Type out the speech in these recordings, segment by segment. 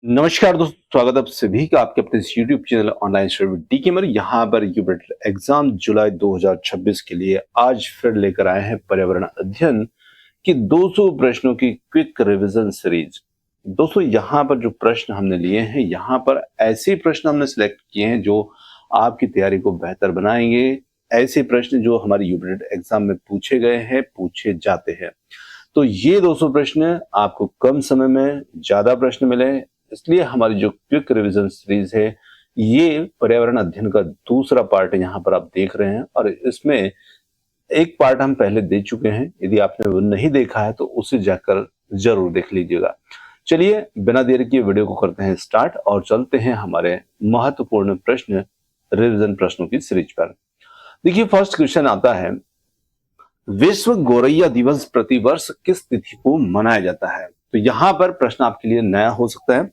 नमस्कार दोस्तों, स्वागत है आप सभी का आपके अपने यूट्यूब चैनल ऑनलाइन स्टडी डी केमर। यहाँ पर यूपीएससी एग्जाम जुलाई 2026 के लिए आज फिर लेकर आए हैं पर्यावरण अध्ययन की 200 प्रश्नों की क्विक रिवीजन सीरीज। दोस्तों, यहाँ पर जो प्रश्न हमने लिए हैं, यहाँ पर ऐसे प्रश्न हमने सिलेक्ट किए हैं जो आपकी तैयारी को बेहतर बनाएंगे। ऐसे प्रश्न जो हमारे यूपीएससी एग्जाम में पूछे गए हैं, पूछे जाते हैं। तो ये 200 प्रश्न आपको कम समय में ज्यादा प्रश्न मिले, इसलिए हमारी जो क्विक रिवीजन सीरीज है ये पर्यावरण अध्ययन का दूसरा पार्ट है। यहाँ पर आप देख रहे हैं और इसमें एक पार्ट हम पहले दे चुके हैं। यदि आपने वो नहीं देखा है तो उसे जाकर जरूर देख लीजिएगा। चलिए बिना देर किए वीडियो को करते हैं स्टार्ट और चलते हैं हमारे महत्वपूर्ण प्रश्न रिवीजन प्रश्नों की सीरीज पर। देखिए, फर्स्ट क्वेश्चन आता है, विश्व गोरैया दिवस प्रतिवर्ष किस तिथि को मनाया जाता है? तो यहाँ पर प्रश्न आपके लिए नया हो सकता है।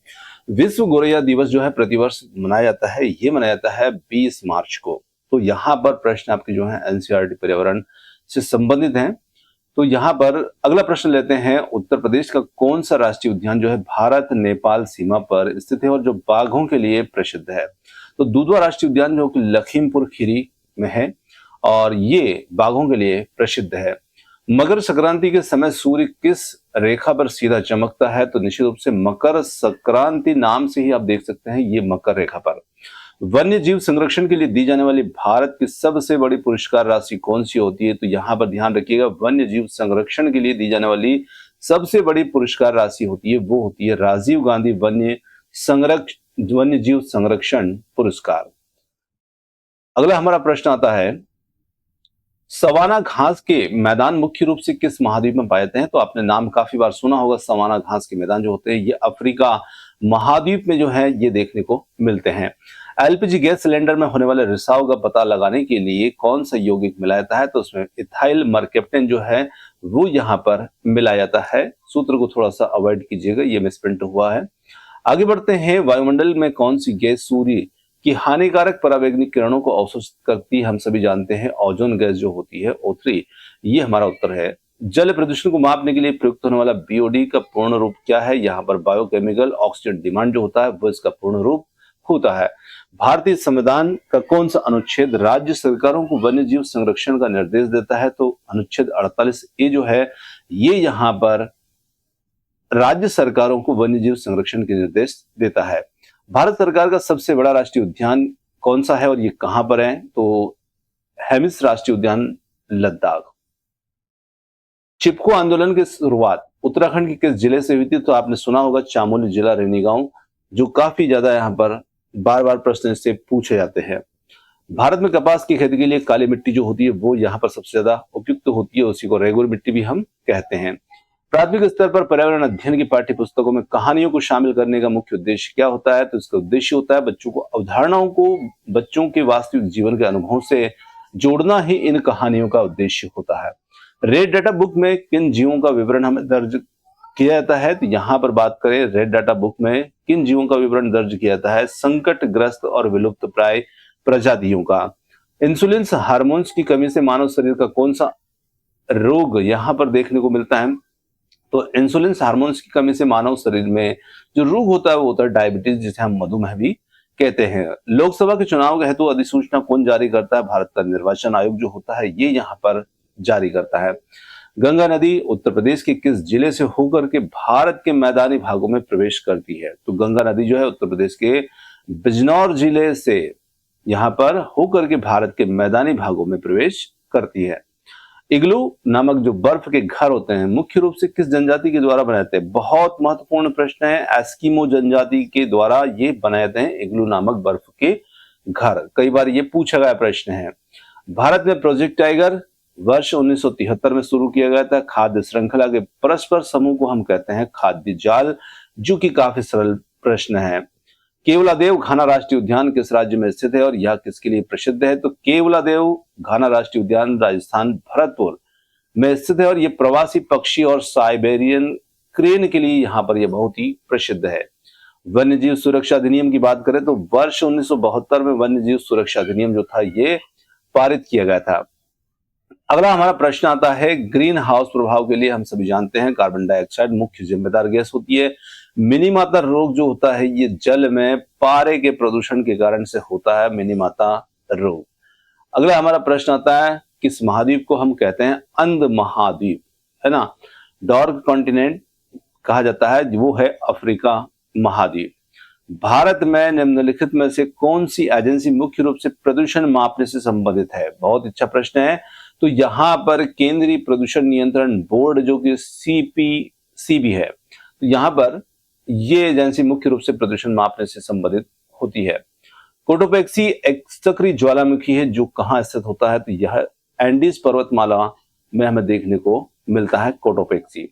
विश्व गोरैया दिवस जो है प्रतिवर्ष मनाया जाता है, ये मनाया जाता है 20 मार्च को। तो यहाँ पर प्रश्न आपके जो है एनसीईआरटी पर्यावरण से संबंधित हैं। तो यहाँ पर अगला प्रश्न लेते हैं, उत्तर प्रदेश का कौन सा राष्ट्रीय उद्यान जो है भारत नेपाल सीमा पर स्थित है और जो बाघों के लिए प्रसिद्ध है? तो दुधवा राष्ट्रीय उद्यान जो कि लखीमपुर खीरी में है और ये बाघों के लिए प्रसिद्ध है। मकर संक्रांति के समय सूर्य किस रेखा पर सीधा चमकता है? तो निश्चित रूप से मकर संक्रांति नाम से ही आप देख सकते हैं, ये मकर रेखा पर। वन्य जीव संरक्षण के लिए दी जाने वाली भारत की सबसे बड़ी पुरस्कार राशि कौन सी होती है? तो यहाँ पर ध्यान रखिएगा, वन्य जीव संरक्षण के लिए दी जाने वाली सबसे बड़ी पुरस्कार राशि होती है, वो होती है राजीव गांधी वन्य जीव संरक्षण पुरस्कार। अगला हमारा प्रश्न आता है, सवाना घास के मैदान मुख्य रूप से किस महाद्वीप में पाए जाते हैं? तो आपने नाम काफी बार सुना होगा। सवाना घास के मैदान जो होते हैं ये अफ्रीका महाद्वीप में जो है ये देखने को मिलते हैं। एलपीजी गैस सिलेंडर में होने वाले रिसाव का पता लगाने के लिए कौन सा यौगिक मिलाया जाता है? तो उसमें इथाइल मरकेप्टेन जो है वो यहाँ पर मिलाया जाता है। सूत्र को थोड़ा सा अवॉइड कीजिएगा, ये मिसप्रिंट हुआ है। आगे बढ़ते हैं, वायुमंडल में कौन सी गैस सूर्य कि हानिकारक परावैंगनिक किरणों को अवशोषित करती है? हम सभी जानते हैं ओजोन गैस जो होती है O3। ये हमारा उत्तर है। जल प्रदूषण को मापने के लिए प्रयुक्त होने वाला बीओडी का पूर्ण रूप क्या है? यहाँ पर बायोकेमिकल ऑक्सीजन डिमांड जो होता है वो इसका पूर्ण रूप होता है। भारतीय संविधान का कौन सा अनुच्छेद राज्य सरकारों को वन्य जीव संरक्षण का निर्देश देता है? तो अनुच्छेद 48A जो है ये यहाँ पर राज्य सरकारों को वन्य जीव संरक्षण के निर्देश देता है। भारत सरकार का सबसे बड़ा राष्ट्रीय उद्यान कौन सा है और ये कहां पर है? तो हेमिस राष्ट्रीय उद्यान लद्दाख। चिपको आंदोलन की शुरुआत उत्तराखंड के किस जिले से हुई थी? तो आपने सुना होगा चमोली जिला रेनी गांव, जो काफी ज्यादा यहाँ पर बार बार प्रश्न इससे पूछे जाते हैं। भारत में कपास की खेती के लिए काली मिट्टी जो होती है वो यहाँ पर सबसे ज्यादा उपयुक्त होती है, उसी को रेगुर मिट्टी भी हम कहते हैं। प्राथमिक स्तर पर पर्यावरण अध्ययन की पाठ्य पुस्तकों में कहानियों को शामिल करने का मुख्य उद्देश्य क्या होता है? तो इसका उद्देश्य होता है बच्चों को अवधारणाओं को बच्चों के वास्तविक जीवन के अनुभव से जोड़ना ही इन कहानियों का उद्देश्य होता है। रेड डाटा बुक में किन जीवों का विवरण हमें दर्ज किया जाता है? तो यहाँ पर बात करें, रेड डाटा बुक में किन जीवों का विवरण दर्ज किया जाता है? संकटग्रस्त और विलुप्त प्राय प्रजातियों का। इंसुलिन हार्मोन्स की कमी से मानव शरीर का कौन सा रोग यहाँ पर देखने को मिलता है? तो इंसुलिन हार्मोन्स की कमी से मानव शरीर में जो रोग होता है वो होता है डायबिटीज, जिसे हम मधुमेह भी कहते हैं। लोकसभा के चुनाव के हेतु अधिसूचना कौन जारी करता है? भारत का निर्वाचन आयोग जो होता है ये यहाँ पर जारी करता है। गंगा नदी उत्तर प्रदेश के किस जिले से होकर के भारत के मैदानी भागों में प्रवेश करती है? तो गंगा नदी जो है उत्तर प्रदेश के बिजनौर जिले से यहाँ पर होकर के भारत के मैदानी भागों में प्रवेश करती है। इग्लू नामक जो बर्फ के घर होते हैं मुख्य रूप से किस जनजाति के द्वारा बनाए जाते हैं? बहुत महत्वपूर्ण प्रश्न है। एस्किमो जनजाति के द्वारा ये बनाए जाते हैं इग्लू नामक बर्फ के घर। कई बार ये पूछा गया प्रश्न है। भारत में प्रोजेक्ट टाइगर वर्ष 1973 में शुरू किया गया था। खाद्य श्रृंखला के परस्पर समूह को हम कहते हैं खाद्य जाल, जो कि काफी सरल प्रश्न है। केवलादेव घाना राष्ट्रीय उद्यान किस राज्य में स्थित है और यह किसके लिए प्रसिद्ध है? तो केवलादेव घाना राष्ट्रीय उद्यान राजस्थान भरतपुर में स्थित है और ये प्रवासी पक्षी और साइबेरियन क्रेन के लिए यहाँ पर यह बहुत ही प्रसिद्ध है। वन्य जीव सुरक्षा अधिनियम की बात करें तो वर्ष 1972 में वन्य जीव सुरक्षा अधिनियम जो था ये पारित किया गया था। अगला हमारा प्रश्न आता है, ग्रीन हाउस प्रभाव के लिए हम सभी जानते हैं कार्बन डाइऑक्साइड मुख्य जिम्मेदार गैस होती है। मिनीमाता रोग जो होता है ये जल में पारे के प्रदूषण के कारण से होता है, मिनीमाता रोग। अगला हमारा प्रश्न आता है, किस महाद्वीप को हम कहते हैं अंध महाद्वीप, है ना। डार्क कॉन्टिनेंट कहा जाता है, वो है अफ्रीका महाद्वीप। भारत में निम्नलिखित में से कौन सी एजेंसी मुख्य रूप से प्रदूषण मापने से संबंधित है? बहुत अच्छा प्रश्न है। तो यहाँ पर केंद्रीय प्रदूषण नियंत्रण बोर्ड जो कि CPCB है, तो यहाँ पर ये एजेंसी मुख्य रूप से प्रदूषण मापने से संबंधित होती है। कोटोपैक्सी एक सक्रिय ज्वालामुखी है जो कहाँ स्थित होता है? तो यह एंडीज पर्वतमाला में हमें देखने को मिलता है कोटोपैक्सी।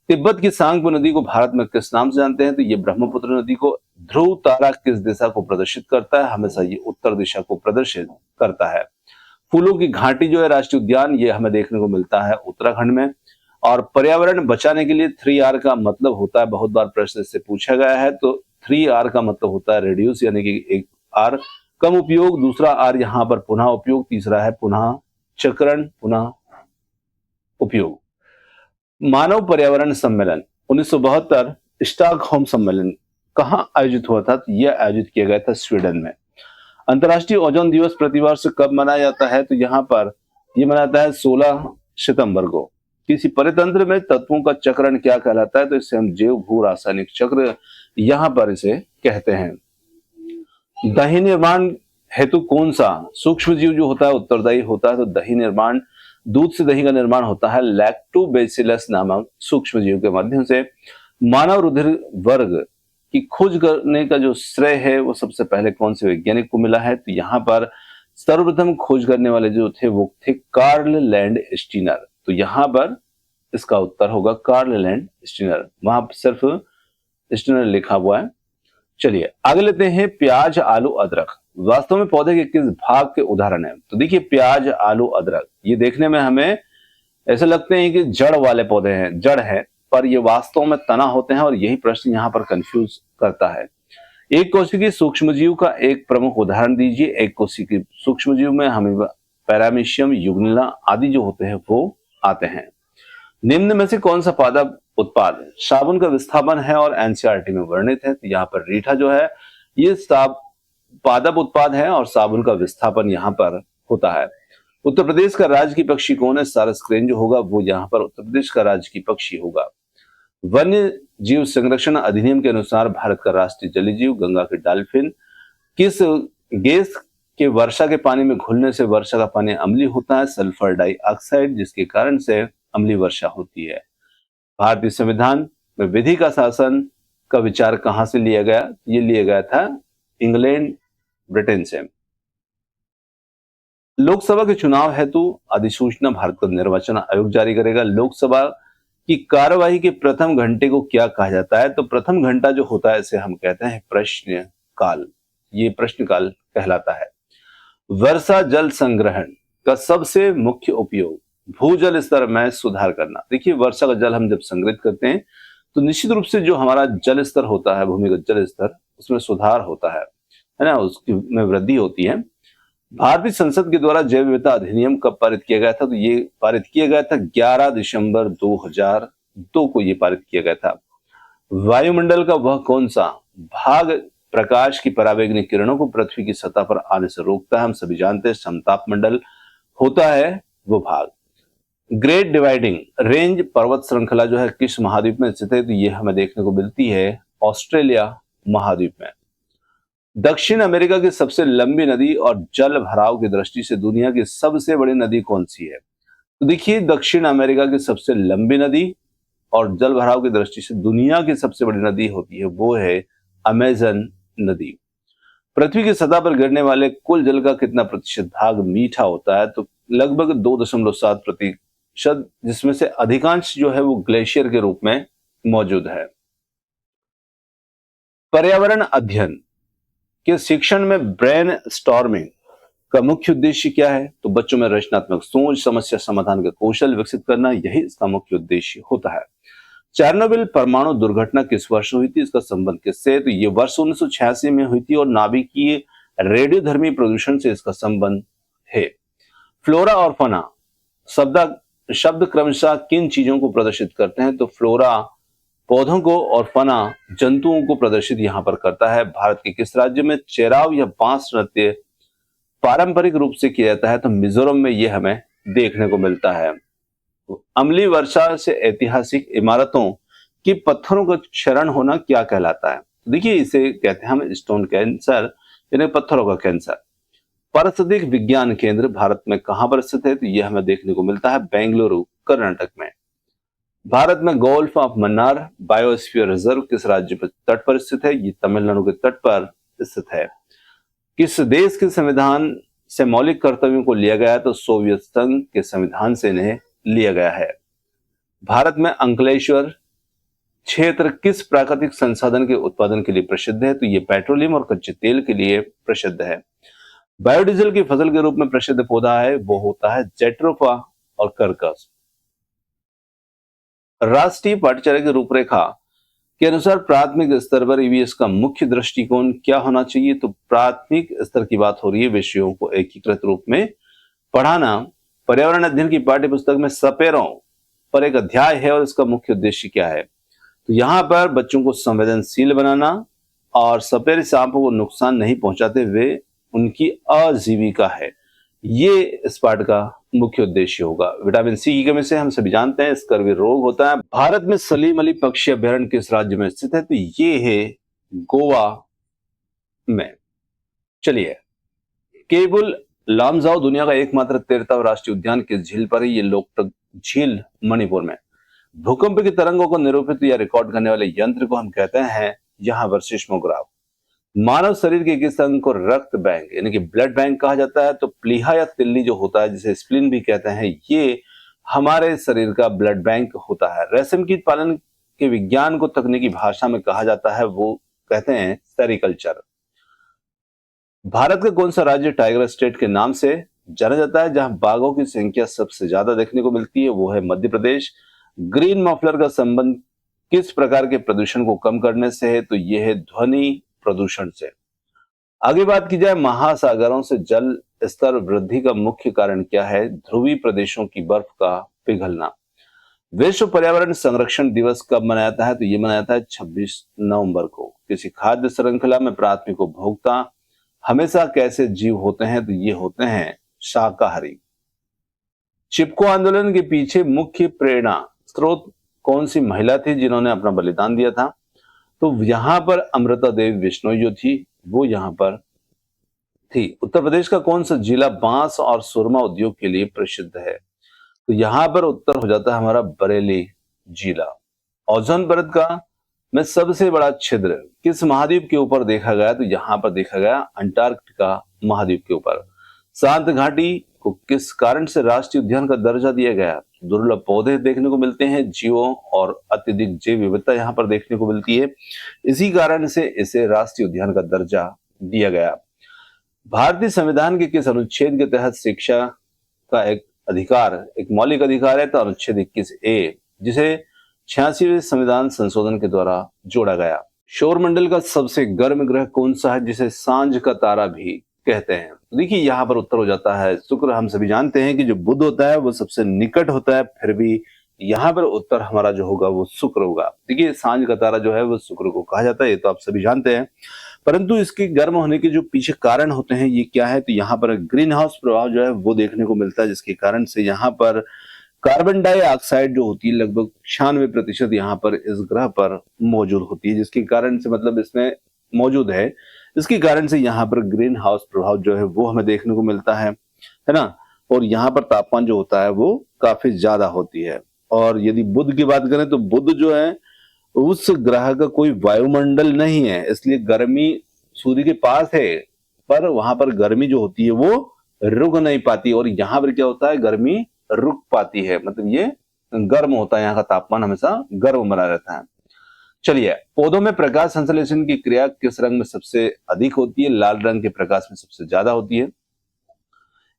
तिब्बत की सांगपो नदी को भारत में किस नाम से जानते हैं? तो ये ब्रह्मपुत्र नदी को। ध्रुव तारा किस दिशा को प्रदर्शित करता है? हमेशा ये उत्तर दिशा को प्रदर्शित करता है। फूलों की घाटी जो है राष्ट्रीय उद्यान, ये हमें देखने को मिलता है उत्तराखंड में। और पर्यावरण बचाने के लिए 3R का मतलब होता है, बहुत बार प्रश्न इससे पूछा गया है, तो 3R का मतलब होता है रिड्यूस, यानी कि एक R कम उपयोग, दूसरा R यहाँ पर पुनः उपयोग, तीसरा है पुनः चक्रण, पुनः उपयोग। मानव पर्यावरण सम्मेलन 1972 स्टॉकहोम सम्मेलन कहाँ आयोजित हुआ था? तो यह आयोजित किया गया था स्वीडन में। अंतर्राष्ट्रीय ओजोन दिवस प्रतिवर्ष कब मनाया जाता है? तो यहाँ पर यह मनाया जाता है 16 सितंबर को। किसी परितंत्र में तत्वों का चक्रण क्या कहलाता है? तो इसे हम जैव भू रासायनिक चक्र यहाँ पर इसे कहते हैं। दही निर्माण हेतु कौन सा सूक्ष्म जीव जो होता है उत्तरदायी होता है? तो दही निर्माण, दूध से दही का निर्माण होता है लैक्टोबैसिलस नामक सूक्ष्म जीव के माध्यम से। मानव रुधिर वर्ग की खोज करने का जो श्रेय है वो सबसे पहले कौन से वैज्ञानिक को मिला है? तो यहाँ पर सर्वप्रथम खोज करने वाले जो थे वो थे कार्ल लैंड स्टीनर। तो यहाँ पर इसका उत्तर होगा कार्ल लैंड स्टीनर, वहां सिर्फ स्टीनर लिखा हुआ है। चलिए आगे लेते हैं, प्याज आलू अदरक वास्तव में पौधे के किस भाग के उदाहरण है? तो देखिए प्याज आलू अदरक ये देखने में हमें ऐसे लगते हैं कि जड़ वाले पौधे हैं, जड़ है, पर ये वास्तव में तना होते हैं और यही प्रश्न यहाँ पर कंफ्यूज करता है। एक कोशिकीय सूक्ष्मजीव का एक प्रमुख उदाहरण दीजिए। एक कोशिकीय सूक्ष्मजीव में हमें पैरामीशियम, युग्निला आदि जो होते हैं वो आते हैं। निम्न में से कौन सा पादप उत्पाद साबुन का विस्थापन है और एनसीईआरटी में वर्णित है? तो यहाँ पर रीठा जो है ये पादप उत्पाद है और साबुन का विस्थापन यहाँ पर होता है। उत्तर प्रदेश का राजकीय पक्षी कौन है? सारस क्रेन जो होगा वो यहाँ पर उत्तर प्रदेश का राजकीय पक्षी होगा। वन्य जीव संरक्षण अधिनियम के अनुसार भारत का राष्ट्रीय जलीय जीव गंगा के डॉल्फिन किस गैस के वर्षा के पानी में घुलने से वर्षा का पानी अम्लीय होता है? सल्फर डाइऑक्साइड, जिसके कारण से अम्लीय वर्षा होती है। भारतीय संविधान में विधि का शासन का विचार कहां से लिया गया? ये लिया गया था इंग्लैंड, ब्रिटेन से। लोकसभा के चुनाव हेतु अधिसूचना भारत का निर्वाचन आयोग जारी करेगा। लोकसभा की कार्यवाही के प्रथम घंटे को क्या कहा जाता है? तो प्रथम घंटा जो होता है इसे हम कहते हैं प्रश्न काल, ये प्रश्न काल कहलाता है। वर्षा जल संग्रहण का सबसे मुख्य उपयोग भूजल स्तर में सुधार करना। देखिए वर्षा का जल हम जब संग्रहित करते हैं तो निश्चित रूप से जो हमारा जल स्तर होता है, भूमिगत जल स्तर, उसमें सुधार होता है ना, उसकी में वृद्धि होती है। भारतीय संसद के द्वारा जैव विविधता अधिनियम कब पारित किया गया था? तो ये पारित किया गया था 11 दिसंबर 2002 को ये पारित किया गया था। वायुमंडल का वह कौन सा भाग प्रकाश की परावैंगनी किरणों को पृथ्वी की सतह पर आने से रोकता है? हम सभी जानते हैं समताप मंडल होता है वो भाग। ग्रेट डिवाइडिंग रेंज पर्वत श्रृंखला जो है किस महाद्वीप में स्थित है? तो ये हमें देखने को मिलती है ऑस्ट्रेलिया महाद्वीप में। दक्षिण अमेरिका की सबसे लंबी नदी और जल भराव की दृष्टि से दुनिया की सबसे बड़ी नदी कौन सी है? तो देखिए दक्षिण अमेरिका की सबसे लंबी नदी और जल भराव की दृष्टि से दुनिया की सबसे बड़ी नदी होती है वो है अमेजन नदी। पृथ्वी की सतह पर गिरने वाले कुल जल का कितना प्रतिशत भाग मीठा होता है? तो लगभग 2.7%, जिसमें से अधिकांश जो है वो ग्लेशियर के रूप में मौजूद है। पर्यावरण अध्ययन के शिक्षण में ब्रेन स्टॉर्मिंग का मुख्य उद्देश्य क्या है? तो बच्चों में रचनात्मक सोच, समस्या समाधान का कौशल विकसित करना, यही इसका मुख्य उद्देश्य होता है। चेरनोबिल परमाणु दुर्घटना किस वर्ष हुई थी? इसका संबंध किससे? तो ये वर्ष 1986 में हुई थी और नाभिकीय रेडियोधर्मी प्रदूषण से इसका संबंध है। फ्लोरा और फौना शब्द क्रमशः किन चीजों को प्रदर्शित करते हैं? तो फ्लोरा पौधों को और फना जंतुओं को प्रदर्शित यहाँ पर करता है। भारत के किस राज्य में चेराव या बांस नृत्य पारंपरिक रूप से किया जाता है? तो मिजोरम में ये हमें देखने को मिलता है। अम्लीय वर्षा से ऐतिहासिक इमारतों की पत्थरों का क्षरण होना क्या कहलाता है? देखिए, इसे कहते हैं हम स्टोन कैंसर, यानी पत्थरों का कैंसर। पारिस्थितिक विज्ञान केंद्र भारत में कहां पर स्थित है? तो यह हमें देखने को मिलता है बेंगलुरु, कर्नाटक में। भारत में golf of Mannar biosphere reserve किस राज्य पर तट पर स्थित है? ये तमिलनाडु के तट पर स्थित है। किस देश के संविधान से मौलिक कर्तव्यों को लिया गया है? तो सोवियत संघ के संविधान से इन्हें लिया गया है। भारत में अंकलेश्वर क्षेत्र किस प्राकृतिक संसाधन के उत्पादन के लिए प्रसिद्ध है? तो ये पेट्रोलियम और कच्चे तेल के लिए प्रसिद्ध है। बायोडीजल की फसल के रूप में प्रसिद्ध पौधा है, वो होता है जेट्रोफा और कर्कस। राष्ट्रीय पाठ्यचर्या की रूपरेखा के अनुसार प्राथमिक स्तर पर ईवीएस का मुख्य दृष्टिकोण क्या होना चाहिए? तो प्राथमिक स्तर की बात हो रही है, विषयों को एकीकृत रूप में पढ़ाना। पर्यावरण अध्ययन की पाठ्य पुस्तक में सपेरों पर एक अध्याय है और इसका मुख्य उद्देश्य क्या है? तो यहाँ पर बच्चों को संवेदनशील बनाना और सपेरे सांपों को नुकसान नहीं पहुंचाते हुए उनकी आजीविका है, ये इस पाठ का मुख्य उद्देश्य होगा। विटामिन सी की कमी से हम सभी जानते हैं स्कर्वी रोग होता है। भारत में सलीम अली पक्षी अभ्यारण्य किस राज्य में स्थित है? तो ये है गोवा में। चलिए, केबुल लामजाओ दुनिया का एकमात्र तैरता राष्ट्रीय उद्यान किस झील पर है? ये लोकटक झील मणिपुर में। भूकंप की तरंगों को निरूपित या रिकॉर्ड करने वाले यंत्र को हम कहते हैं यहाँ पर सिस्मोग्राफ। मानव शरीर के किस अंग को रक्त बैंक यानी कि ब्लड बैंक कहा जाता है? तो प्लीहा या तिल्ली जो होता है, जिसे स्प्लीन भी कहते हैं, ये हमारे शरीर का ब्लड बैंक होता है। रेशम कीट पालन के विज्ञान को तकनीकी भाषा में कहा जाता है, वो कहते हैं सेरिकल्चर। भारत का कौन सा राज्य टाइगर स्टेट के नाम से जाना जाता है, जहां बाघों की संख्या सबसे ज्यादा देखने को मिलती है? वो है मध्य प्रदेश। ग्रीन मफलर का संबंध किस प्रकार के प्रदूषण को कम करने से है? तो यह है ध्वनि प्रदूषण से। आगे बात की जाए, महासागरों से जल स्तर वृद्धि का मुख्य कारण क्या है? ध्रुवीय प्रदेशों की बर्फ का पिघलना। विश्व पर्यावरण संरक्षण दिवस कब मनाया जाता है? तो ये मनाया जाता है 26 नवंबर को। किसी खाद्य श्रृंखला में प्राथमिक उपभोक्ता हमेशा कैसे जीव होते हैं? तो ये होते हैं शाकाहारी। चिपको आंदोलन के पीछे मुख्य प्रेरणा स्रोत कौन सी महिला थी जिन्होंने अपना बलिदान दिया था? तो यहां पर अमृता देवी बिश्नोई जो थी वो यहां पर थी। उत्तर प्रदेश का कौन सा जिला बांस और सुरमा उद्योग के लिए प्रसिद्ध है? तो यहां पर उत्तर हो जाता है हमारा बरेली जिला। ओजोन परत का में सबसे बड़ा छिद्र किस महाद्वीप के ऊपर देखा गया? तो यहां पर देखा गया अंटार्कटिका महाद्वीप के ऊपर। शांत घाटी को किस कारण से राष्ट्रीय उद्यान का दर्जा दिया गया? दुर्लभ पौधे देखने को मिलते हैं, जीवों और अत्यधिक जैव विविधता यहाँ पर देखने को मिलती है, इसी कारण से इसे राष्ट्रीय उद्यान का दर्जा दिया गया। भारतीय संविधान के किस अनुच्छेद के तहत शिक्षा का एक अधिकार एक मौलिक अधिकार है? तो अनुच्छेद 21A, जिसे 86वें संविधान संशोधन के द्वारा जोड़ा गया। सौरमंडल का सबसे गर्म ग्रह कौन सा है, जिसे सांझ का तारा भी कहते हैं? देखिए, यहाँ पर उत्तर हो जाता है शुक्र। हम सभी जानते हैं कि जो बुध होता है वो सबसे निकट होता है, फिर भी यहाँ पर उत्तर हमारा जो होगा वो शुक्र होगा। देखिए, सांझ का तारा जो है वो शुक्र को कहा जाता है, ये तो आप सभी जानते हैं। परंतु इसके गर्म होने के जो पीछे कारण होते हैं ये क्या है? तो यहाँ पर ग्रीन हाउस प्रभाव जो है वो देखने को मिलता है, जिसके कारण से यहाँ पर कार्बन डाइऑक्साइड जो होती है लगभग 96% यहाँ पर इस ग्रह पर मौजूद होती है, जिसके कारण से मतलब इसमें मौजूद है, इसके कारण से यहाँ पर ग्रीन हाउस प्रभाव जो है वो हमें देखने को मिलता है ना। और यहाँ पर तापमान जो होता है वो काफी ज्यादा होती है। और यदि बुध की बात करें तो बुध जो है उस ग्रह का कोई वायुमंडल नहीं है, इसलिए गर्मी सूर्य के पास है पर वहां पर गर्मी जो होती है वो रुक नहीं पाती, और यहाँ पर क्या होता है, गर्मी रुक पाती है, मतलब ये गर्म होता है, यहाँ का तापमान हमेशा गर्म बना रहता है। चलिए, पौधों में प्रकाश संश्लेषण की क्रिया किस रंग में सबसे अधिक होती है? लाल रंग के प्रकाश में सबसे ज्यादा होती है।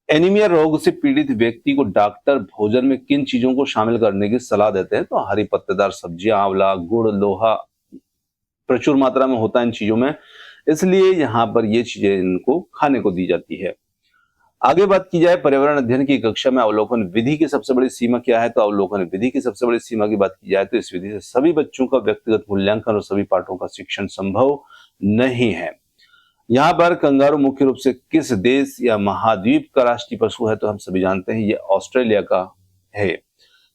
एनीमिया रोग से पीड़ित व्यक्ति को डॉक्टर भोजन में किन चीजों को शामिल करने की सलाह देते हैं? तो हरी पत्तेदार सब्जियां, आंवला, गुड़, लोहा प्रचुर मात्रा में होता है इन चीजों में, इसलिए यहाँ पर ये चीजें इनको खाने को दी जाती है। आगे बात की जाए पर्यावरण अध्ययन की कक्षा में अवलोकन विधि की सबसे बड़ी सीमा क्या है, तो अवलोकन विधि की सबसे बड़ी सीमा की बात की जाए तो इस विधि से सभी बच्चों का व्यक्तिगत मूल्यांकन और सभी पाठों का शिक्षण संभव नहीं है। यहाँ पर कंगारू मुख्य रूप से किस देश या महाद्वीप का राष्ट्रीय पशु है, तो हम सभी जानते हैं ये ऑस्ट्रेलिया का है।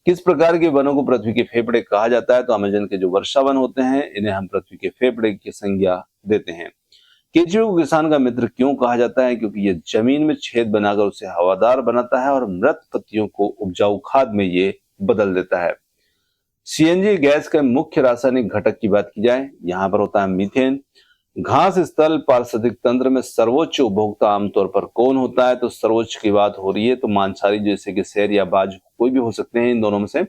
किस प्रकार के वनों को पृथ्वी के फेफड़े कहा जाता है, तो अमेजन के जो वर्षा वन होते हैं इन्हें हम पृथ्वी के फेफड़े की संज्ञा देते हैं। केचुए को किसान का मित्र क्यों कहा जाता है, क्योंकि ये जमीन में छेद बनाकर उसे हवादार बनाता है और मृत पत्तियों को उपजाऊ खाद में ये बदल देता है। सीएनजी गैस के मुख्य रासायनिक घटक की बात की जाए, यहाँ पर होता है मीथेन। घास स्थल पारिस्थितिक तंत्र में सर्वोच्च उपभोक्ता आमतौर पर कौन होता है, तो सर्वोच्च की बात हो रही है तो मांसाहारी जैसे कि शेर या बाज कोई भी हो सकते हैं इन दोनों में से।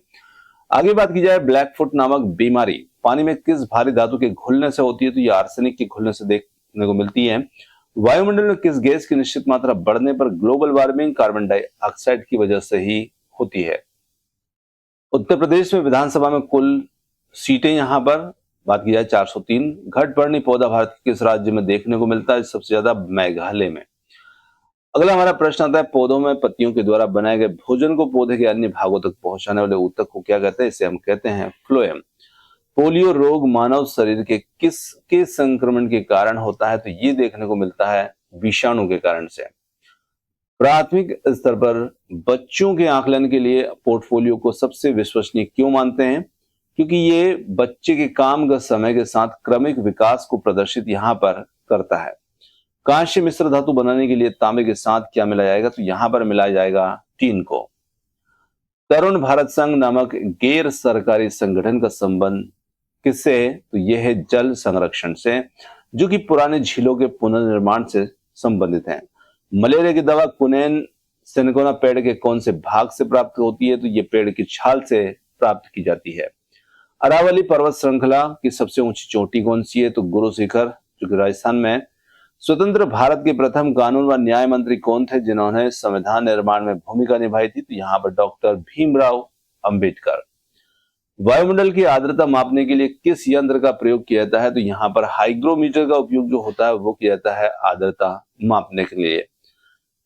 आगे बात की जाए ब्लैक फुट नामक बीमारी पानी में किस भारी धातु के घुलने से होती है, तो ये आर्सेनिक के घुलने से देखने को मिलती है। वायुमंडल में किस गैस की निश्चित मात्रा बढ़ने पर ग्लोबल वार्मिंग कार्बन डाइऑक्साइड की वजह से ही होती है। उत्तर प्रदेश में विधानसभा में कुल सीटें यहाँ पर बात की जाए 403। घटपर्णी पौधा भारत के किस राज्य में देखने को मिलता है, सबसे ज्यादा मेघालय में। अगला हमारा प्रश्न आता है पौधों में पत्तियों के द्वारा बनाए गए भोजन को पौधे के अन्य भागों तक पहुंचाने वाले ऊतक को क्या कहते हैं, इसे हम कहते हैं फ्लोएम। पोलियो रोग मानव शरीर के किसके संक्रमण के कारण होता है, तो ये देखने को मिलता है विषाणु के कारण से। प्राथमिक स्तर पर बच्चों के आकलन के लिए पोर्टफोलियो को सबसे विश्वसनीय क्यों मानते हैं, क्योंकि ये बच्चे के काम का समय के साथ क्रमिक विकास को प्रदर्शित यहाँ पर करता है। कांस्य मिश्र धातु बनाने के लिए तांबे के साथ क्या मिलाया जाएगा, तो यहाँ पर मिलाया जाएगा टीन को। तरुण भारत संघ नामक गैर सरकारी संगठन का संबंध किससे है, तो यह है जल संरक्षण से, जो कि पुराने झीलों के पुनर्निर्माण से संबंधित है। मलेरिया की दवा कुनैन सिनकोना पेड़ के कौन से भाग से प्राप्त होती है, तो ये पेड़ की छाल से प्राप्त की जाती है। अरावली पर्वत श्रृंखला की सबसे ऊंची चोटी कौन सी है, तो गुरु शिखर जो कि राजस्थान में। स्वतंत्र भारत के प्रथम कानून व न्याय मंत्री कौन थे जिन्होंने संविधान निर्माण में भूमिका निभाई थी, तो यहाँ पर डॉक्टर भीमराव अंबेडकर। वायुमंडल की आर्द्रता मापने के लिए किस यंत्र का प्रयोग किया जाता है, तो यहाँ पर हाइग्रोमीटर का उपयोग जो होता है वो किया जाता है आर्द्रता मापने के लिए।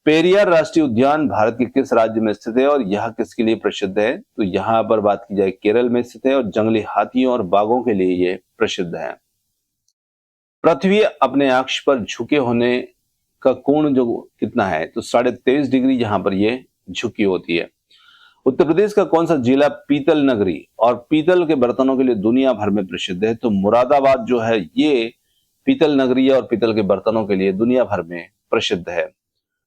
पेरियार राष्ट्रीय उद्यान भारत के किस राज्य में स्थित है और यह किसके लिए प्रसिद्ध है, तो यहाँ पर बात की जाए केरल में स्थित है और जंगली हाथियों और बाघों के लिए ये प्रसिद्ध है। पृथ्वी अपने अक्ष पर झुके होने का कोण जो कितना है, तो 23.5 डिग्री यहाँ पर ये झुकी होती है। उत्तर प्रदेश का कौन सा जिला पीतल नगरी और पीतल के बर्तनों के लिए दुनिया भर में प्रसिद्ध है, तो मुरादाबाद जो है ये पीतल नगरी और पीतल के बर्तनों के लिए दुनिया भर में प्रसिद्ध है।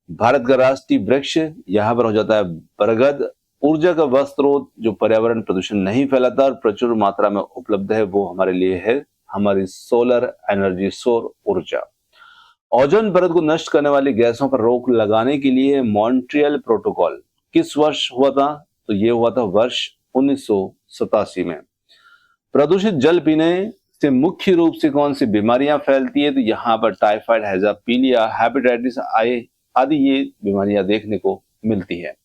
भारत का राष्ट्रीय वृक्ष यहाँ पर हो जाता है बरगद। ऊर्जा का वह स्रोत जो पर्यावरण प्रदूषण नहीं फैलाता और प्रचुर मात्रा में उपलब्ध है वो हमारे लिए है हमारी सोलर एनर्जी, सौर ऊर्जा। ओजोन परत को नष्ट करने वाली गैसों पर रोक लगाने के लिए मॉन्ट्रियल प्रोटोकॉल किस वर्ष हुआ था, तो ये हुआ था वर्ष 1987 में। प्रदूषित जल पीने से मुख्य रूप से कौन सी बीमारियां फैलती है, तो यहाँ पर टाइफाइड, हैजा, पीलिया, हेपेटाइटिस आई आदि ये बीमारियां देखने को मिलती है।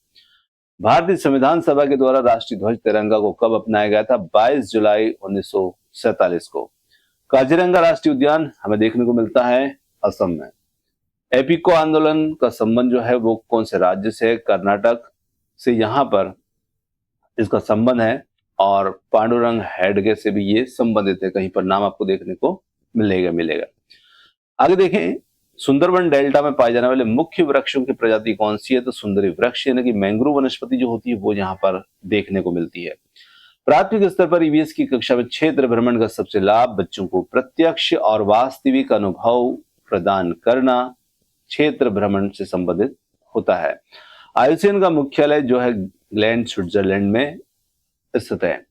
भारतीय संविधान सभा के द्वारा राष्ट्रीय ध्वज तिरंगा को कब अपनाया गया था, 22 जुलाई 1947 को। काजीरंगा राष्ट्रीय उद्यान हमें देखने को मिलता है असम में। एपिको आंदोलन का संबंध जो है वो कौन से राज्य से है, कर्नाटक से यहाँ पर इसका संबंध है और पांडुरंग हेडगे से भी ये संबंधित है, कहीं पर नाम आपको देखने को मिलेगा। आगे देखें सुंदरवन डेल्टा में पाए जाने वाले मुख्य वृक्षों की प्रजाति कौन सी है, तो सुंदरी वृक्ष यानी कि मैंग्रोव वनस्पति जो होती है वो यहाँ पर देखने को मिलती है। प्राथमिक स्तर पर ईवीएस की कक्षा में क्षेत्र भ्रमण का सबसे लाभ बच्चों को प्रत्यक्ष और वास्तविक अनुभव प्रदान करना क्षेत्र भ्रमण से संबंधित होता है। आयुसीएन का मुख्यालय जो है ग्लैंड स्विट्जरलैंड में स्थित है।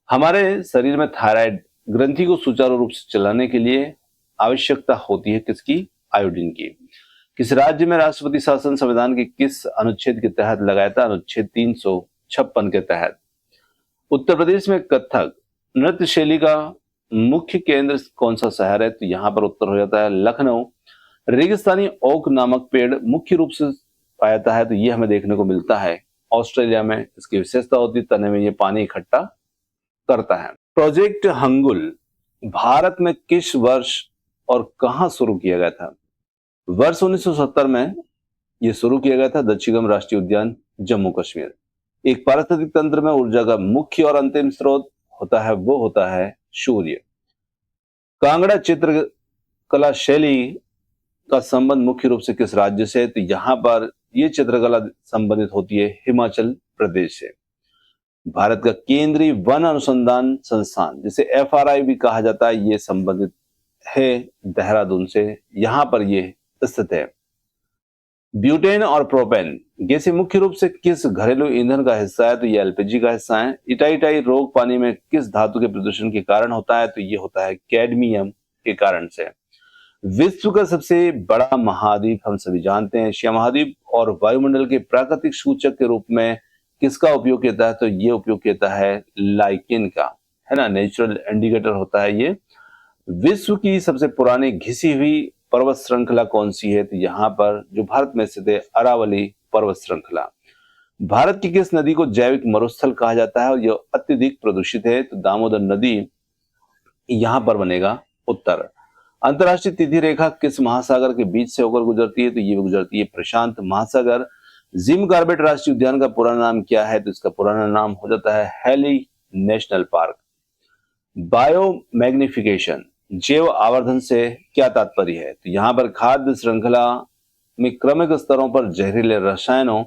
हमारे शरीर में थायराइड ग्रंथि को सुचारू रूप से चलाने के लिए आवश्यकता होती है किसकी, आयोडीन की। किस राज्य में राष्ट्रपति शासन संविधान के किस अनुच्छेद के तहत लगाया था, अनुच्छेद 356 के तहत। उत्तर प्रदेश में कथक नृत्य शैली का मुख्य केंद्र कौन सा शहर है, तो यहाँ पर उत्तर हो जाता है लखनऊ। रेगिस्तानी ओक नामक पेड़ मुख्य रूप से पाया जाता है, तो यह हमें देखने को मिलता है ऑस्ट्रेलिया में। इसकी विशेषता होती है तने में ये पानी इकट्ठा करता है। प्रोजेक्ट हंगुल भारत में किस वर्ष और कहां शुरू किया गया था, वर्ष 1970 में ये शुरू किया गया था दक्षिणगम राष्ट्रीय उद्यान जम्मू कश्मीर। एक पारिस्थितिक तंत्र में ऊर्जा का मुख्य और अंतिम स्रोत होता है वो होता है सूर्य। कांगड़ा चित्रकला शैली का संबंध मुख्य रूप से किस राज्य से है? तो यहाँ पर ये चित्रकला संबंधित होती है हिमाचल प्रदेश से। भारत का केंद्रीय वन अनुसंधान संस्थान जिसे FRI भी कहा जाता है, ये संबंधित है देहरादून से, यहां पर ये स्थित है। ब्यूटेन और प्रोपेन गैसें मुख्य रूप से किस घरेलू ईंधन का हिस्सा है? तो ये LPG का हिस्सा है। इटाई रोग पानी में किस धातु के प्रदूषण के कारण होता है? तो ये होता है कैडमियम के कारण से। विश्व का सबसे बड़ा महाद्वीप हम सभी जानते हैं एशिया महाद्वीप, और वायुमंडल के प्राकृतिक सूचक के रूप में किसका उपयोग किया है? तो ये उपयोग किया है लाइकेन का, है ना, नेचुरल इंडिकेटर होता है ये। विश्व की सबसे पुरानी घिसी हुई पर्वत श्रृंखला कौन सी है? तो यहाँ पर जो भारत में स्थित है अरावली पर्वत श्रृंखला। भारत की किस नदी को जैविक मरुस्थल कहा जाता है और यह अत्यधिक प्रदूषित है? तो दामोदर नदी यहां पर बनेगा उत्तर। अंतरराष्ट्रीय तिथि रेखा किस महासागर के बीच से होकर गुजरती है? तो ये गुजरती है प्रशांत महासागर। जिम कॉर्बेट राष्ट्रीय उद्यान का पुराना नाम क्या है? तो इसका पुराना नाम हो जाता है heli national park. Bio magnification जैव आवर्धन से क्या तात्पर्य है? तो यहाँ पर खाद्य श्रृंखला में क्रमिक स्तरों पर जहरीले रसायनों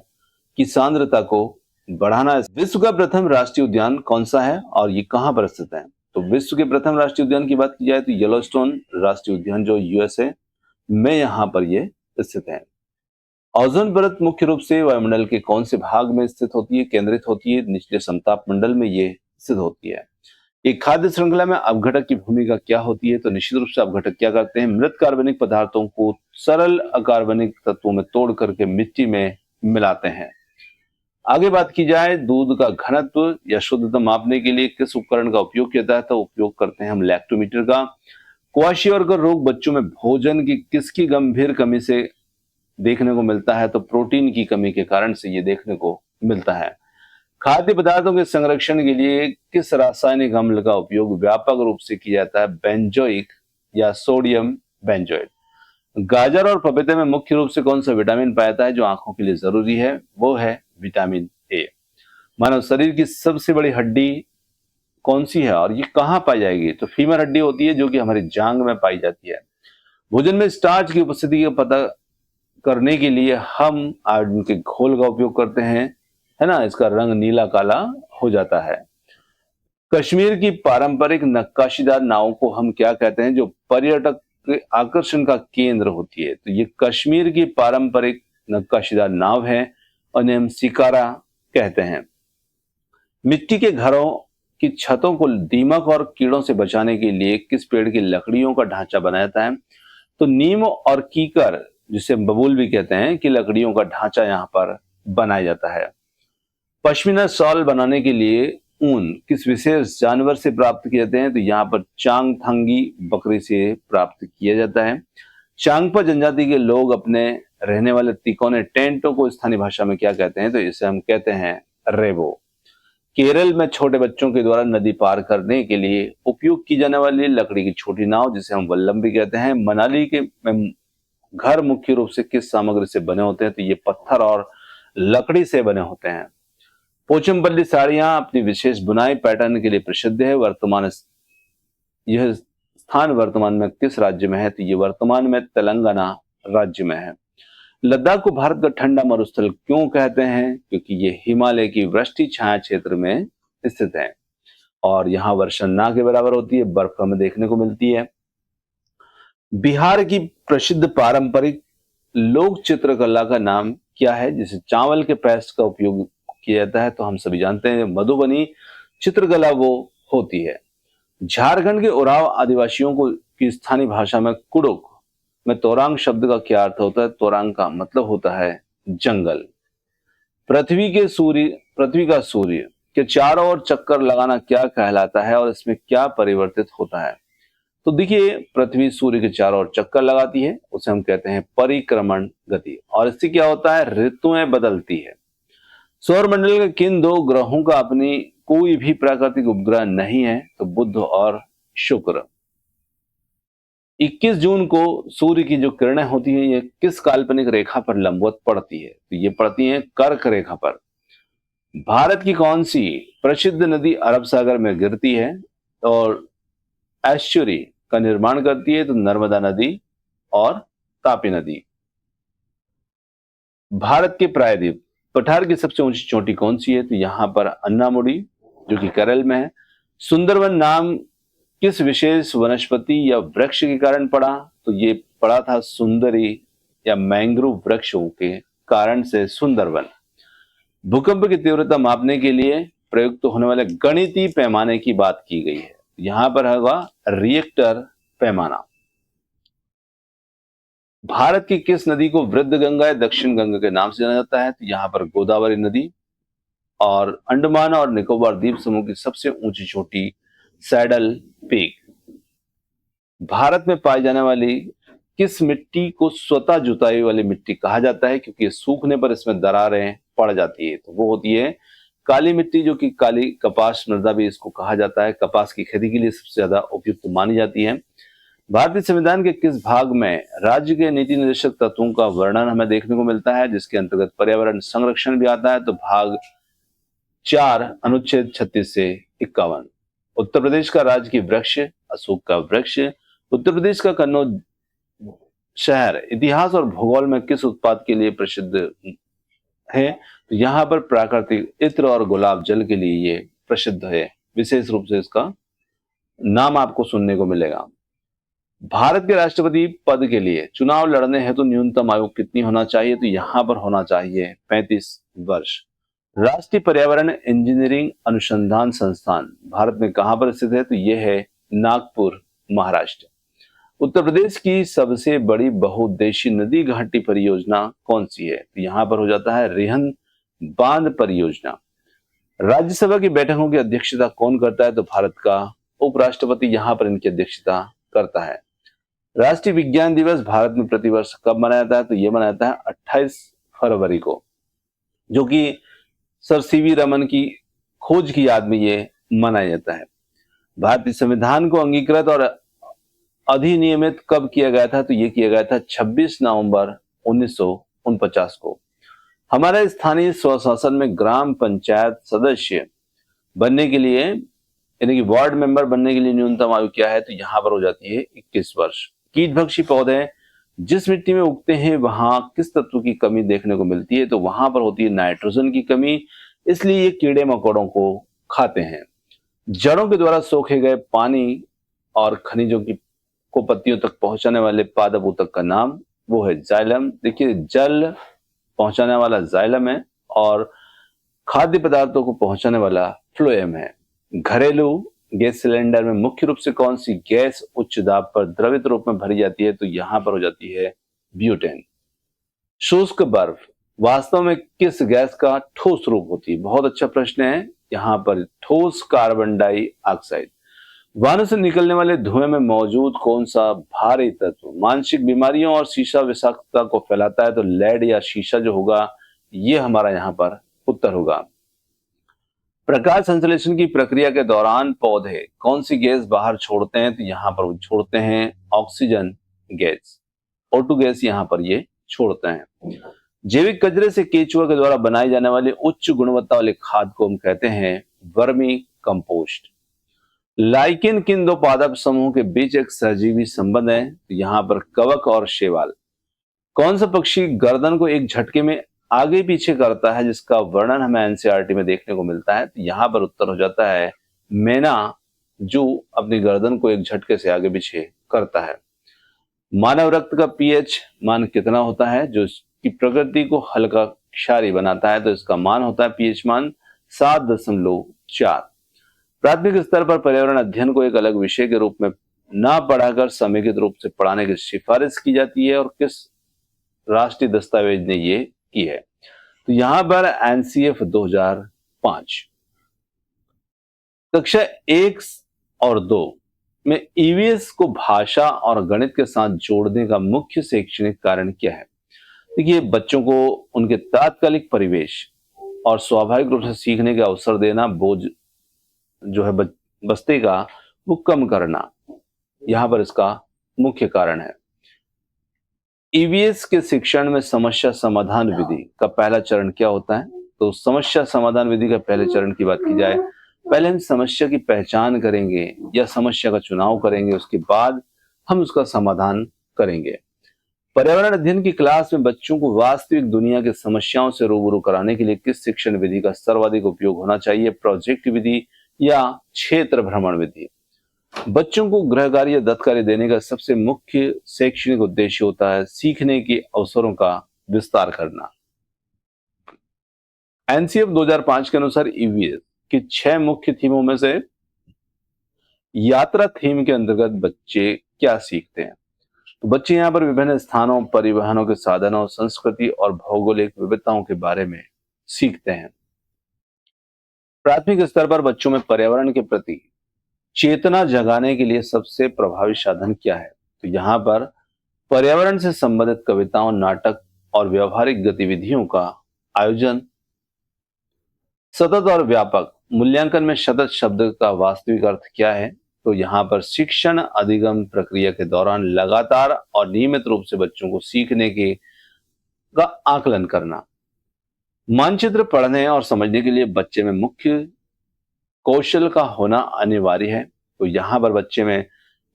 की सांद्रता को बढ़ाना। विश्व का प्रथम राष्ट्रीय उद्यान कौन सा है और ये कहां पर स्थित है? तो विश्व के प्रथम राष्ट्रीय उद्यान की बात की जाए तो येलोस्टोन राष्ट्रीय उद्यान जो USA में यहाँ पर ये स्थित है। ओजोन परत मुख्य रूप से वायुमंडल के कौन से भाग में स्थित होती है, केंद्रित होती है? निचले समताप मंडल में ये स्थित होती है। एक खाद्य श्रृंखला में अपघटक की भूमिका क्या होती है? तो निश्चित रूप से अपघटक क्या करते हैं? मृत कार्बनिक पदार्थों को सरल अकार्बनिक तत्वों में तोड़ करके मिट्टी में मिलाते हैं। आगे बात की जाए दूध का घनत्व या शुद्धता मापने के लिए किस उपकरण का उपयोग किया जाता है? तो उपयोग करते हैं हम लैक्टोमीटर का। क्वाशियोर्कर रोग बच्चों में भोजन की किसकी गंभीर कमी से देखने को मिलता है? तो प्रोटीन की कमी के कारण से ये देखने को मिलता है। खाद्य पदार्थों के संरक्षण के लिए किस रासायनिक अम्ल का उपयोग व्यापक रूप से किया जाता है? बेंजोइक या सोडियम बेंजोएट। गाजर और पपीते में मुख्य रूप से कौन सा विटामिन पाया जाता है जो आंखों के लिए जरूरी है? वो है विटामिन A। मानव शरीर की सबसे बड़ी हड्डी कौन सी है और ये कहां पाई जाएगी? तो फीमर हड्डी होती है जो कि हमारी जांग में पाई जाती है। भोजन में स्टार्च की उपस्थिति का पता करने के लिए हम आयोडीन के घोल का उपयोग करते हैं, है ना, इसका रंग नीला काला हो जाता है। कश्मीर की पारंपरिक नक्काशीदार नावों को हम क्या कहते हैं जो पर्यटक के आकर्षण का केंद्र होती है? तो ये कश्मीर की पारंपरिक नक्काशीदार नाव है और इन्हें हम शिकारा कहते हैं। मिट्टी के घरों की छतों को दीमक और कीड़ों से बचाने के लिए किस पेड़ की लकड़ियों का ढांचा बनाया जाता है? तो नीम और कीकर, जिसे बबूल भी कहते हैं, कि लकड़ियों का ढांचा यहाँ पर बनाया जाता है। पश्मीना शॉल बनाने के लिए ऊन किस विशेष जानवर से प्राप्त किए जाते हैं? तो यहाँ पर चांगथंगी बकरी से प्राप्त किया जाता है। चांगपा जनजाति के लोग अपने रहने वाले तिकोने टेंटों को स्थानीय भाषा में क्या कहते हैं? तो इसे हम कहते हैं रेबो। केरल में छोटे बच्चों के द्वारा नदी पार करने के लिए उपयोग की जाने वाली लकड़ी की छोटी नाव जिसे हम वल्लम भी कहते हैं। मनाली के घर मुख्य रूप से किस सामग्री से बने होते हैं? तो ये पत्थर और लकड़ी से बने होते हैं। पोचमपल्ली साड़ियां अपनी विशेष बुनाई पैटर्न के लिए प्रसिद्ध है। यह स्थान वर्तमान में किस राज्य में है? तो ये वर्तमान में तेलंगाना राज्य में है। लद्दाख को भारत का ठंडा मरुस्थल क्यों कहते हैं? क्योंकि ये हिमालय की वृष्टि छाया क्षेत्र में स्थित है और यहाँ वर्षा ना के बराबर होती है, बर्फ हमें देखने को मिलती है। बिहार की प्रसिद्ध पारंपरिक लोक चित्रकला का नाम क्या है जिसे चावल के पेस्ट का उपयोग किया जाता है? तो हम सभी जानते हैं मधुबनी चित्रकला वो होती है। झारखंड के उरांव आदिवासियों को की स्थानीय भाषा में कुड़ुक में तोरांग शब्द का क्या अर्थ होता है? तोरांग का मतलब होता है जंगल। पृथ्वी का सूर्य के चारों ओर चक्कर लगाना क्या कहलाता है और इसमें क्या परिवर्तित होता है? तो देखिए, पृथ्वी सूर्य के चारों ओर चक्कर लगाती है, उसे हम कहते हैं परिक्रमण गति, और इससे क्या होता है? ऋतुएं बदलती है। सौर मंडल के किन दो ग्रहों का अपनी कोई भी प्राकृतिक उपग्रह नहीं है? तो बुध और शुक्र। 21 जून को सूर्य की जो किरणें होती हैं ये किस काल्पनिक रेखा पर लंबवत पड़ती है? तो ये पड़ती हैं कर्क रेखा पर। भारत की कौन सी प्रसिद्ध नदी अरब सागर में गिरती है और एस्चुरी का निर्माण करती है? तो नर्मदा नदी और तापी नदी। भारत के प्रायद्वीप पठार की सबसे ऊंची चोटी कौन सी है? तो यहां पर अन्नामुडी जो कि केरल में है। सुंदरवन नाम किस विशेष वनस्पति या वृक्ष के कारण पड़ा? तो ये पड़ा था सुंदरी या मैंग्रोव वृक्षों के कारण से सुंदरवन। भूकंप की तीव्रता मापने के लिए प्रयुक्त होने वाले गणितीय पैमाने की बात की गई है। यहां पर होगा रिएक्टर पैमाना। भारत की किस नदी को वृद्ध गंगा या दक्षिण गंगा के नाम से जाना जाता है? तो यहां पर गोदावरी नदी। और अंडमान और निकोबार द्वीप समूह की सबसे ऊंची चोटी सैडल पीक। भारत में पाई जाने वाली किस मिट्टी को स्वतः जुताई वाली मिट्टी कहा जाता है? क्योंकि सूखने पर इसमें दरारें पड़ जाती है, तो वो होती है काली मिट्टी, जो कि काली कपास मृदा भी इसको कहा जाता है। कपास की खेती के लिए सबसे ज्यादा उपयुक्त मानी जाती है। भारतीय संविधान के किस भाग में राज्य के नीति निर्देशक तत्वों का वर्णन हमें देखने को मिलता है, जिसके अंतर्गत पर्यावरण संरक्षण भी आता है? तो भाग 4 अनुच्छेद 36 से 51। उत्तर प्रदेश का राजकीय वृक्ष अशोक का वृक्ष। उत्तर प्रदेश का कन्नौज शहर इतिहास और भूगोल में किस उत्पाद के लिए प्रसिद्ध है? तो यहाँ पर प्राकृतिक इत्र और गुलाब जल के लिए ये प्रसिद्ध है। विशेष रूप से इसका नाम आपको सुनने को मिलेगा। भारत के राष्ट्रपति पद के लिए चुनाव लड़ने हेतु तो न्यूनतम आयु कितनी होना चाहिए? तो यहाँ पर होना चाहिए 35 वर्ष। राष्ट्रीय पर्यावरण इंजीनियरिंग अनुसंधान संस्थान भारत में कहां पर स्थित है? तो यह है नागपुर, महाराष्ट्र। उत्तर प्रदेश की सबसे बड़ी बहुउद्देशीय नदी घाटी परियोजना कौन सी है? तो यहां पर हो जाता है रिहंद बांध परियोजना। राज्यसभा की बैठकों की अध्यक्षता कौन करता है? तो भारत का उपराष्ट्रपति यहां पर इनकी अध्यक्षता करता है। राष्ट्रीय विज्ञान दिवस भारत में प्रतिवर्ष कब मनाया जाता है? तो यह मनाया जाता है 28 फरवरी को, जो कि सर सीवी रमन की खोज की याद में ये मनाया जाता है। भारतीय संविधान को अंगीकृत और अधिनियमित कब किया गया था? तो ये किया गया था 26 नवंबर 1949 को। हमारे स्थानीय स्वशासन में ग्राम पंचायत सदस्य बनने के लिए यानी कि वार्ड मेंबर बनने के लिए न्यूनतम आयु क्या है? तो यहां पर हो जाती है 21 वर्ष। कीटभक्षी पौधे जिस मिट्टी में उगते हैं वहां किस तत्व की कमी देखने को मिलती है? तो वहां पर होती है नाइट्रोजन की कमी, इसलिए ये कीड़े मकोड़ों को खाते हैं। जड़ों के द्वारा सोखे गए पानी और खनिजों की को पत्तियों तक पहुंचाने वाले पादप ऊतक का नाम वो है जाइलम। देखिए, जल पहुंचाने वाला जाइलम है और खाद्य पदार्थों को पहुंचाने वाला फ्लोएम है। घरेलू गैस सिलेंडर में मुख्य रूप से कौन सी गैस उच्च दाब पर द्रवित रूप में भरी जाती है? तो यहां पर हो जाती है ब्यूटेन। शुष्क बर्फ वास्तव में किस गैस का ठोस रूप होती है? बहुत अच्छा प्रश्न है। यहां पर ठोस कार्बन डाइऑक्साइड। वाहनों से निकलने वाले धुएं में मौजूद कौन सा भारी तत्व मानसिक बीमारियों और शीशा विषाक्तता को फैलाता है? तो लेड या शीशा जो होगा ये हमारा यहाँ पर उत्तर होगा। प्रकाश संश्लेषण की प्रक्रिया के दौरान पौधे कौन सी गैस बाहर छोड़ते हैं? तो यहाँ पर छोड़ते हैं ऑक्सीजन गैस, O2 गैस यहाँ पर ये छोड़ते हैं। जैविक कचरे से केचुआ के द्वारा बनाई जाने वाली उच्च गुणवत्ता वाले खाद को हम कहते हैं वर्मी कंपोस्ट। लाइकेन किन दो पादप समूह के बीच एक सहजीवी संबंध है? तो यहाँ पर कवक और शैवाल। कौन सा पक्षी गर्दन को एक झटके में आगे पीछे करता है जिसका वर्णन हमें एनसीईआरटी में देखने को मिलता है? तो यहाँ पर उत्तर हो जाता है मैना, जो अपनी गर्दन को एक झटके से आगे पीछे करता है। मानव रक्त का पीएच मान कितना होता है जो इसकी प्रकृति को हल्का क्षारीय बनाता है? तो इसका मान होता है पीएच मान 7.4। प्राथमिक स्तर पर पर्यावरण अध्ययन को एक अलग विषय के रूप में ना पढ़ाकर समेकित रूप से पढ़ाने की सिफारिश की जाती है और किस राष्ट्रीय दस्तावेज ने ये की है? तो यहां पर एनसीएफ 2005। कक्षा 1 और 2 में ईवीएस को भाषा और गणित के साथ जोड़ने का मुख्य शैक्षणिक कारण क्या है? देखिए, बच्चों को उनके तात्कालिक परिवेश और स्वाभाविक रूप से सीखने का अवसर देना, बोझ जो है बस्ते का वो कम करना, यहां पर इसका मुख्य कारण है। ईवीएस के शिक्षण में समस्या समाधान विधि का पहला चरण क्या होता है? तो समस्या समाधान विधि का पहले चरण की बात की जाए, पहले हम समस्या की पहचान करेंगे या समस्या का चुनाव करेंगे, उसके बाद हम उसका समाधान करेंगे। पर्यावरण अध्ययन की क्लास में बच्चों को वास्तविक दुनिया की समस्याओं से रूबरू कराने के लिए किस शिक्षण विधि का सर्वाधिक उपयोग होना चाहिए? प्रोजेक्ट विधि या क्षेत्र भ्रमण विधि? बच्चों को गृह कार्य या दत्त कार्य देने का सबसे मुख्य शैक्षणिक उद्देश्य होता है सीखने के अवसरों का विस्तार करना। एनसीएफ 2005 के अनुसार ईवीएस की 6 मुख्य थीमों में से यात्रा थीम के अंतर्गत बच्चे क्या सीखते हैं? तो बच्चे यहाँ पर विभिन्न स्थानों, परिवहनों के साधनों, संस्कृति और भौगोलिक विविधताओं के बारे में सीखते हैं। प्राथमिक स्तर पर बच्चों में पर्यावरण के प्रति चेतना जगाने के लिए सबसे प्रभावी साधन क्या है? तो यहाँ पर पर्यावरण से संबंधित कविताओं, नाटक और व्यवहारिक गतिविधियों का आयोजन। सतत और व्यापक मूल्यांकन में सतत शब्द का वास्तविक अर्थ क्या है? तो यहाँ पर शिक्षण अधिगम प्रक्रिया के दौरान लगातार और नियमित रूप से बच्चों को सीखने के का आकलन करना। मानचित्र पढ़ने और समझने के लिए बच्चे में मुख्य कौशल का होना अनिवार्य है। तो यहाँ पर बच्चे में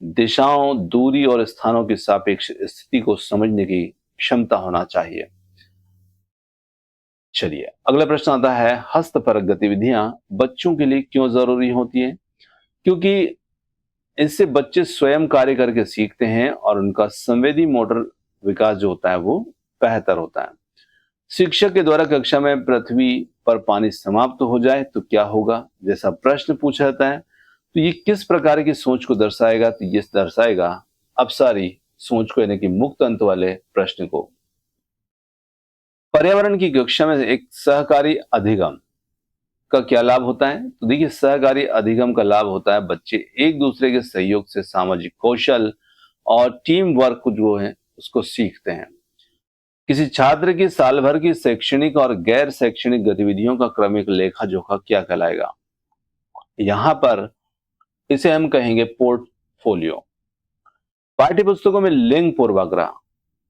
दिशाओं, दूरी और स्थानों की सापेक्ष स्थिति को समझने की क्षमता होना चाहिए। चलिए अगला प्रश्न आता है, हस्तपरक गतिविधियां बच्चों के लिए क्यों जरूरी होती है? क्योंकि इससे बच्चे स्वयं कार्य करके सीखते हैं और उनका संवेदी मोटर विकास जो होता है वो बेहतर होता है। शिक्षक के द्वारा कक्षा में पृथ्वी पर पानी समाप्त हो जाए तो क्या होगा, जैसा प्रश्न पूछा जाता है, तो ये किस प्रकार की सोच को दर्शाएगा? तो ये दर्शाएगा अपसारी सोच को, यानी कि मुक्त अंत वाले प्रश्न को। पर्यावरण की कक्षा में एक सहकारी अधिगम का क्या लाभ होता है? तो देखिए, सहकारी अधिगम का लाभ होता है बच्चे एक दूसरे के सहयोग से सामाजिक कौशल और टीम वर्क जो है उसको सीखते हैं। किसी छात्र की साल भर की शैक्षणिक और गैर शैक्षणिक गतिविधियों का क्रमिक लेखा जोखा क्या कहलाएगा? यहां पर इसे हम कहेंगे पोर्टफोलियो। पाठ्य पुस्तकों में लिंग पूर्वाग्रह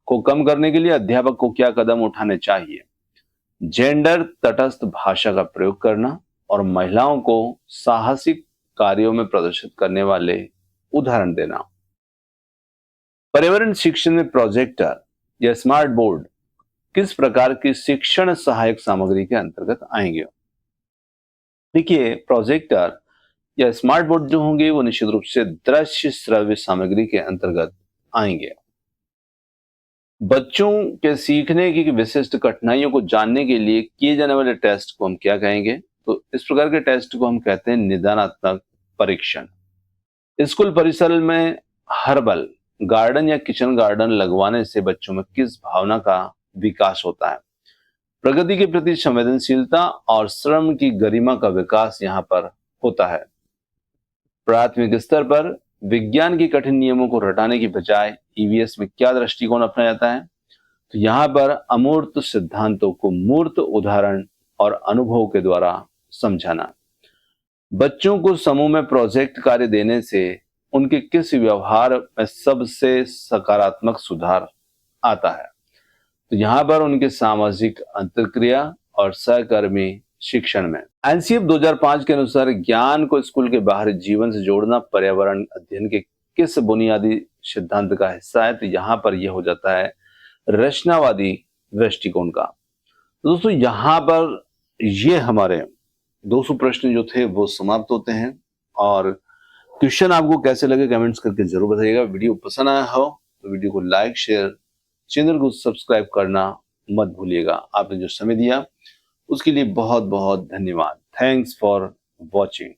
को कम करने के लिए अध्यापक को क्या कदम उठाने चाहिए? जेंडर तटस्थ भाषा का प्रयोग करना और महिलाओं को साहसिक कार्यों में प्रदर्शित करने वाले उदाहरण देना। पर्यावरण शिक्षण में प्रोजेक्टर या स्मार्ट बोर्ड किस प्रकार की शिक्षण सहायक सामग्री के अंतर्गत आएंगे? देखिए, प्रोजेक्टर या स्मार्ट बोर्ड जो होंगे वो निश्चित रूप से दृश्य श्रव्य सामग्री के अंतर्गत आएंगे। बच्चों के सीखने की विशिष्ट कठिनाइयों को जानने के लिए किए जाने वाले टेस्ट को हम क्या कहेंगे? तो इस प्रकार के टेस्ट को हम कहते हैं निदानात्मक परीक्षण। स्कूल परिसर में हर्बल गार्डन या किचन गार्डन लगवाने से बच्चों में किस भावना का विकास होता है? प्रगति के प्रति संवेदनशीलता और श्रम की गरिमा का विकास यहाँ पर होता है। प्राथमिक स्तर पर विज्ञान के कठिन नियमों को रटाने की बजाय ईवीएस में क्या दृष्टिकोण अपनाया जाता है? तो यहाँ पर अमूर्त सिद्धांतों को मूर्त उदाहरण और अनुभव के द्वारा समझाना। बच्चों को समूह में प्रोजेक्ट कार्य देने से उनके किस व्यवहार में सबसे सकारात्मक सुधार आता है? तो यहाँ पर उनके सामाजिक अंतर्क्रिया और सहकर्मी शिक्षण में। एनसीएफ 2005 के अनुसार ज्ञान को स्कूल के बाहरी जीवन से जोड़ना पर्यावरण अध्ययन के किस बुनियादी सिद्धांत का हिस्सा है? तो यहाँ पर यह हो जाता है रचनावादी दृष्टिकोण का। तो दोस्तों यहाँ पर ये हमारे 200 प्रश्न जो थे वो समाप्त होते हैं। और क्वेश्चन आपको कैसे लगे कमेंट्स करके जरूर बताइएगा। वीडियो पसंद आया हो तो वीडियो को लाइक, शेयर, चैनल को सब्सक्राइब करना मत भूलिएगा। आपने जो समय दिया उसके लिए बहुत बहुत धन्यवाद। Thanks for watching.